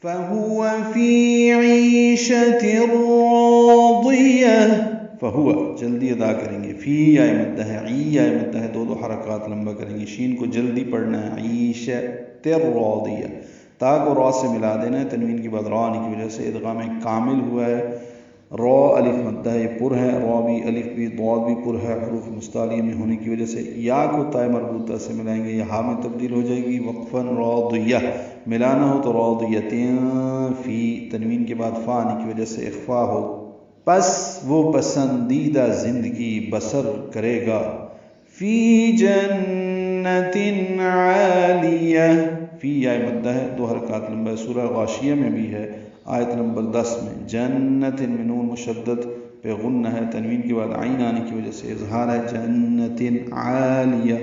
فهو في عيشة راضية. فہو جلدی ادا کریں گے، فی یا مدہ ہے، عی یا مدہ ہے، دو حرکات لمبا کریں گے، شین کو جلدی پڑھنا ہے، عیشۃ راضیہ، تا کو را سے ملا دینا ہے، تنوین کے بعد را آنے کی وجہ سے ادغام کامل ہوا ہے، را الف مدہ ہے، پر ہے، را بھی الف بھی ضاد بھی پر ہے، حروف مستعلیہ میں ہونے کی وجہ سے یا کو تائے مربوطہ سے ملائیں گے، یہ ہا میں تبدیل ہو جائے گی، وقفاً راضیہ، ملانا ہو تو راضیتین، فی تنوین کے بعد فا آنے کی وجہ سے اخفا ہو، پس وہ پسندیدہ زندگی بسر کرے گا، فی جنت عالیہ، فی یا مدہ ہے، دو حرکات لمبا ہے، سورہ غاشیہ میں بھی ہے، آیت نمبر 10 میں، جنت میں نون مشدد پہ غنہ ہے، تنوین کے بعد عین آنے کی وجہ سے اظہار ہے، جنت عالیہ،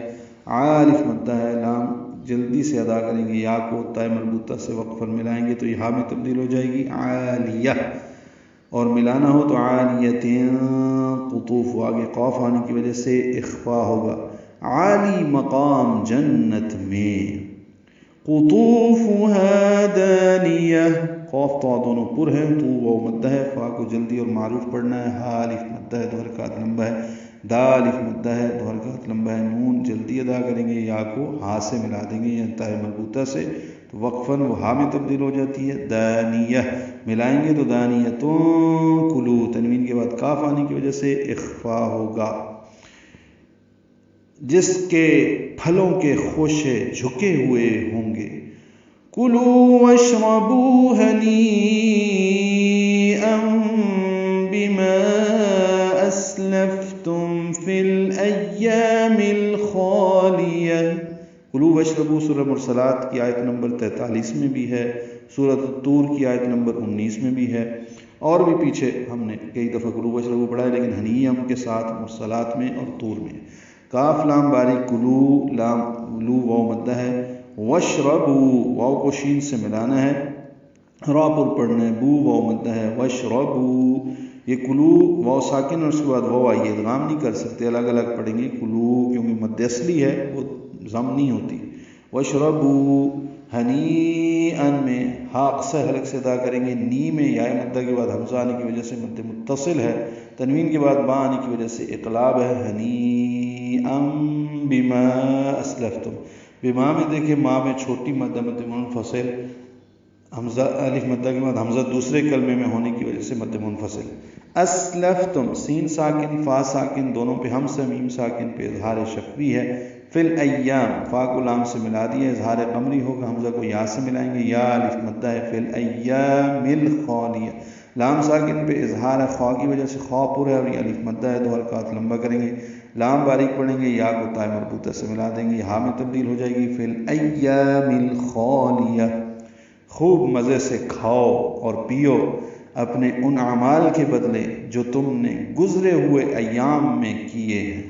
عالف مدہ ہے، لام جلدی سے ادا کریں گے، یا کو تائے مربوطہ سے وقفاً ملائیں گے تو یہ ہا میں تبدیل ہو جائے گی، عالیہ، اور ملانا ہو تو عالیتین، قطوف، آگے قاف آنے کی وجہ سے اخفا ہوگا، عالی مقام جنت میں، قطوفها دانیہ، قاف تو دونوں پر ہیں، تو وہ مدہ ہے، فا کو جلدی اور معروف پڑھنا ہے، ہا الف مدہ ہے، دو حرکات لمبا ہے، دا الف مدہ ہے، دو حرکات لمبا ہے، نون جلدی ادا کریں گے، یا کو ہا سے ملا دیں گے یا تائے مربوطہ سے، تو وقفاً وہ ہا میں تبدیل ہو جاتی ہے، دانیہ، ملائیں گے تو دانیتون کلو، تنوین کے بعد کاف آنے کی وجہ سے اخفا ہوگا، جس کے پھلوں کے خوشے جھکے ہوئے ہوں گے، کلو واشربوا ہنیئا بما اسلفتم فی الایام الخالیہ، کلو واشربوا سورہ مرسلات کی آیت نمبر 43 میں بھی ہے، سورۃ الطور کی آیت نمبر 19 میں بھی ہے، اور بھی پیچھے ہم نے کئی دفعہ کلو واشربوا پڑھا ہے، لیکن ہنیئا کے ساتھ مرسلات میں اور طور میں، کاف لام باریک، کلو لام لو واو مدہ ہے، وشربو واو کو شین سے ملانا ہے، را پر پڑھنا ہے، بو واو مدہ ہے، وشربو، یہ کلو واو ساکن اور اس کے بعد واو آئی، ادغام نہیں کر سکتے، الگ الگ پڑھیں گے، کلو کیونکہ مد اصلی ہے وہ ضم نہیں ہوتی، وشربو ہنیئا میں ہا اقصی حلق سے ادا کریں گے، نی میں یا مدہ کے بعد حمزہ آنے کی وجہ سے مد متصل ہے، تنوین کے بعد با آنے کی وجہ سے اقلاب ہے، ہنیئا بما اسلفتم، بما میں دیکھیں ماں میں چھوٹی مدہ مد منفصل، حمزہ الف مدہ کے بعد حمزہ دوسرے کلمے میں ہونے کی وجہ سے مد منفصل، اسلفتم سین ساکن فا ساکن دونوں پہ ہم سے میم ساکن پہ اظہار شفوی ہے، فی الایام فا کو لام سے ملا دیا، اظہار قمری ہوگا، حمزہ کو یا سے ملائیں گے، یا الف مدہ ہے، فی الایام الخالیہ، لام ساکن پہ اظہار خوا کی وجہ سے خوا پر ہے اور یہ الف مدہ ہے، دو حرکات لمبا کریں گے، لام باریک پڑھیں گے، یا کو تائے مربوطہ سے ملا دیں گے، ہا میں تبدیل ہو جائے گی، فی الایام الخالیہ، خوب مزے سے کھاؤ اور پیو اپنے ان اعمال کے بدلے جو تم نے گزرے ہوئے ایام میں کیے ہیں۔